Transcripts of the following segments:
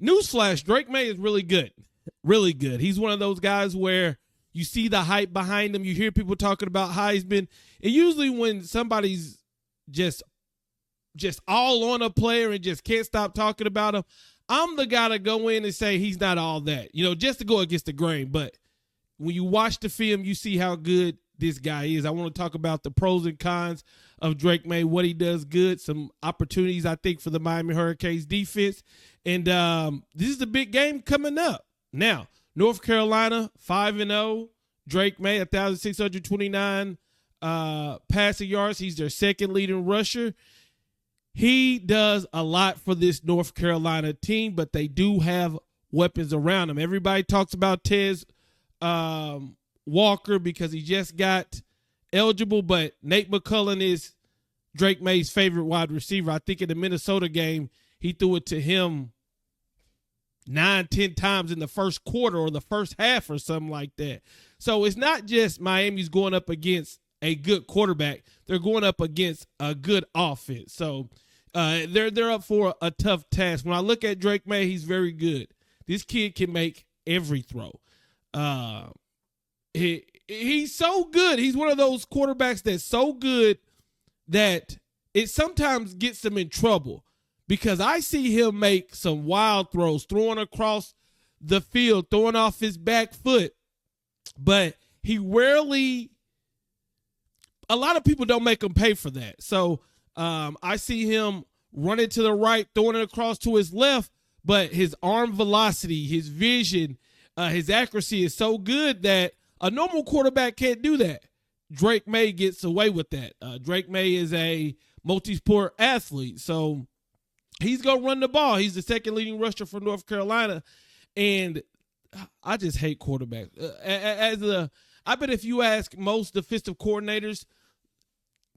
newsflash, Drake Maye is really good. Really good. He's one of those guys where you see the hype behind him. You hear people talking about Heisman. And usually when somebody's just all on a player and just can't stop talking about him, I'm the guy to go in and say he's not all that, just to go against the grain. But when you watch the film, you see how good this guy is. I want to talk about the pros and cons of Drake Maye, what he does good, some opportunities, I think, for the Miami Hurricanes defense. And this is a big game coming up. Now, North Carolina, 5-0. Drake Maye, 1,629 passing yards. He's their second leading rusher. He does a lot for this North Carolina team, but they do have weapons around him. Everybody talks about Tez Walker because he just got eligible, but Nate McCullen is Drake Maye's favorite wide receiver. I think in the Minnesota game, he threw it to him 9-10 times in the first quarter or the first half or something like that. So it's not just Miami's going up against a good quarterback. They're going up against a good offense. So they're up for a tough task. When I look at Drake Maye, he's very good. This kid can make every throw. He's so good. He's one of those quarterbacks that's so good that it sometimes gets him in trouble because I see him make some wild throws, throwing across the field, throwing off his back foot, but he rarely – a lot of people don't make him pay for that. So I see him running to the right, throwing it across to his left, but his arm velocity, his vision, his accuracy is so good that a normal quarterback can't do that. Drake Maye gets away with that. Drake Maye is a multi-sport athlete, so he's going to run the ball. He's the second leading rusher for North Carolina, and I just hate quarterbacks. I bet if you ask most defensive coordinators,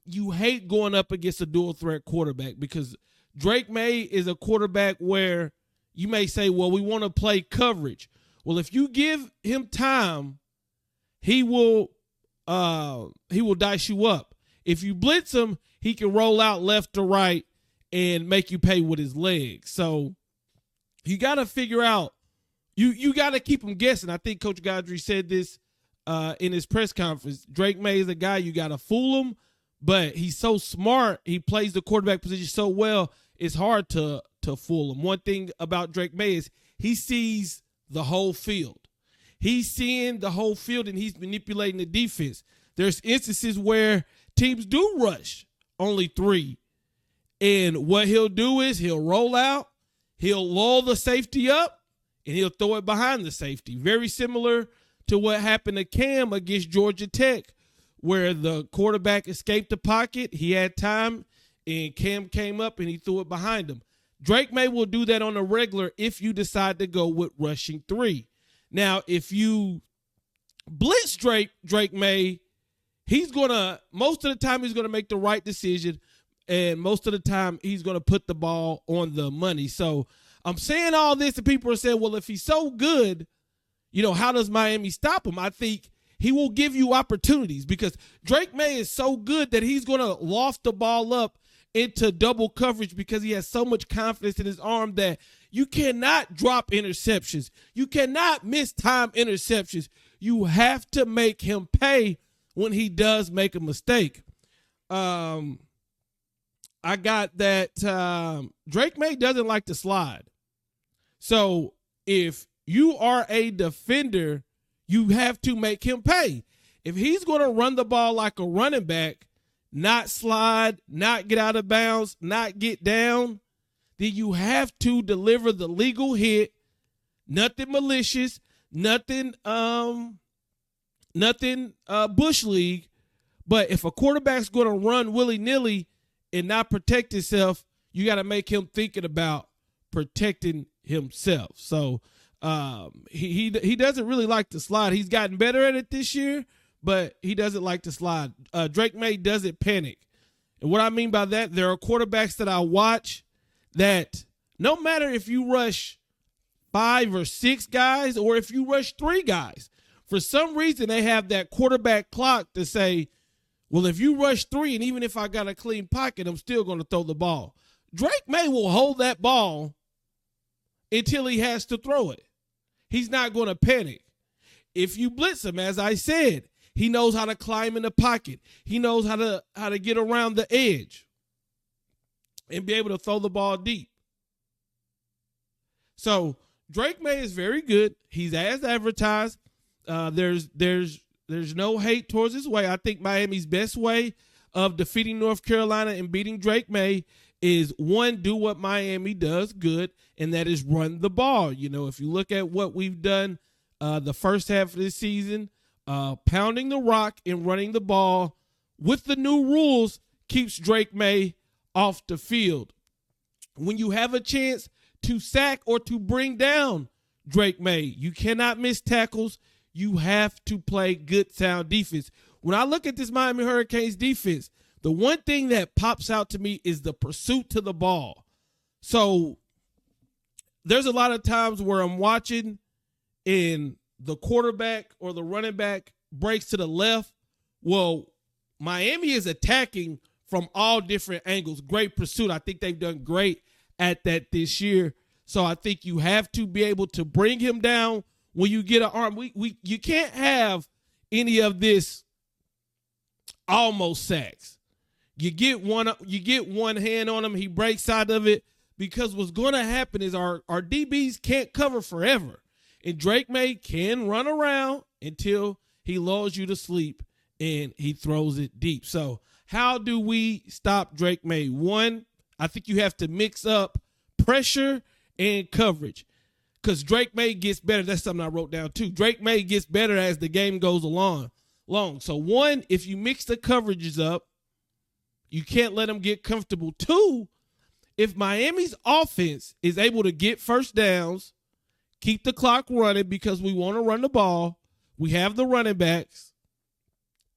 you hate going up against a dual threat quarterback because Drake Maye is a quarterback where you may say, well, we want to play coverage. Well, if you give him time, he will dice you up. If you blitz him, he can roll out left to right and make you pay with his legs. So you got to figure out, you got to keep him guessing. I think Coach Godry said this in his press conference. Drake Maye is a guy you got to fool him, but he's so smart. He plays the quarterback position so well, it's hard to fool him. One thing about Drake Maye is he sees the whole field. He's seeing the whole field, and he's manipulating the defense. There's instances where teams do rush only 3. And what he'll do is he'll roll out, he'll lull the safety up, and he'll throw it behind the safety. Very similar to what happened to Cam against Georgia Tech, where the quarterback escaped the pocket. He had time, and Cam came up, and he threw it behind him. Drake Maye will do that on a regular if you decide to go with rushing 3. Now, if you blitz Drake Maye, most of the time he's going to make the right decision, and most of the time he's going to put the ball on the money. So I'm saying all this, and people are saying, well, if he's so good, how does Miami stop him? I think he will give you opportunities because Drake Maye is so good that he's going to loft the ball up into double coverage because he has so much confidence in his arm that you cannot drop interceptions. You cannot miss time interceptions. You have to make him pay when he does make a mistake. I got that Drake Maye doesn't like to slide. So if you are a defender, you have to make him pay. If he's going to run the ball like a running back, not slide, not get out of bounds, not get down, then you have to deliver the legal hit. Nothing malicious, nothing Bush League. But if a quarterback's going to run willy-nilly and not protect himself, you got to make him thinking about protecting himself. So he doesn't really like to slide. He's gotten better at it this year, but he doesn't like to slide. Drake Maye doesn't panic. And what I mean by that, there are quarterbacks that I watch that no matter if you rush 5 or 6 guys or if you rush 3 guys, for some reason they have that quarterback clock to say, well, if you rush 3 and even if I got a clean pocket, I'm still going to throw the ball. Drake Maye will hold that ball until he has to throw it. He's not going to panic. If you blitz him, as I said, he knows how to climb in the pocket. He knows how to get around the edge and be able to throw the ball deep. So Drake Maye is very good. He's as advertised. There's no hate towards his way. I think Miami's best way of defeating North Carolina and beating Drake Maye is, one, do what Miami does good, and that is run the ball. You know, if you look at what we've done the first half of this season, pounding the rock and running the ball with the new rules keeps Drake Maye off the field. When you have a chance to sack or to bring down Drake Maye, you cannot miss tackles. You have to play good, sound defense. When I look at this Miami Hurricanes defense, the one thing that pops out to me is the pursuit to the ball. So there's a lot of times where I'm watching and the quarterback or the running back breaks to the left. Well, Miami is attacking from all different angles. Great pursuit. I think they've done great at that this year. So I think you have to be able to bring him down when you get an arm. You can't have any of this almost sacks. You get one hand on him, he breaks out of it, because what's going to happen is our DBs can't cover forever. And Drake Maye can run around until he lulls you to sleep and he throws it deep. So how do we stop Drake Maye? One, I think you have to mix up pressure and coverage, because Drake Maye gets better. That's something I wrote down too. Drake Maye gets better as the game goes along. So one, if you mix the coverages up, you can't let them get comfortable. Two, if Miami's offense is able to get first downs, keep the clock running because we want to run the ball, we have the running backs,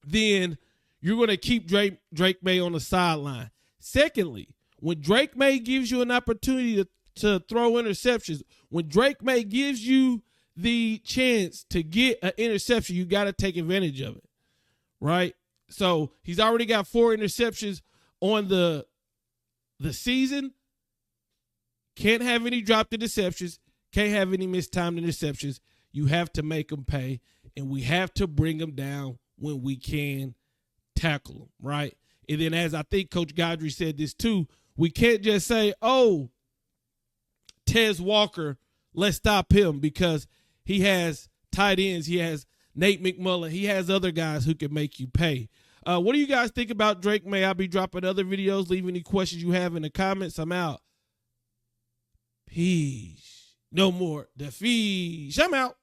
then you're going to keep Drake Maye on the sideline. Secondly, when Drake Maye gives you an opportunity to throw interceptions, when Drake Maye gives you the chance to get an interception, you got to take advantage of it, right? So he's already got 4 interceptions on the season. Can't have any dropped interceptions. Can't have any mistimed interceptions. You have to make them pay, and we have to bring them down when we can tackle them, right? And then, as I think Coach Godry said this too, we can't just say, oh, Tez Walker, let's stop him, because he has tight ends. He has Nate McMullen. He has other guys who can make you pay. What do you guys think about Drake Maye? I'll be dropping other videos. Leave any questions you have in the comments. I'm out. Peace. No more defeat. I'm out.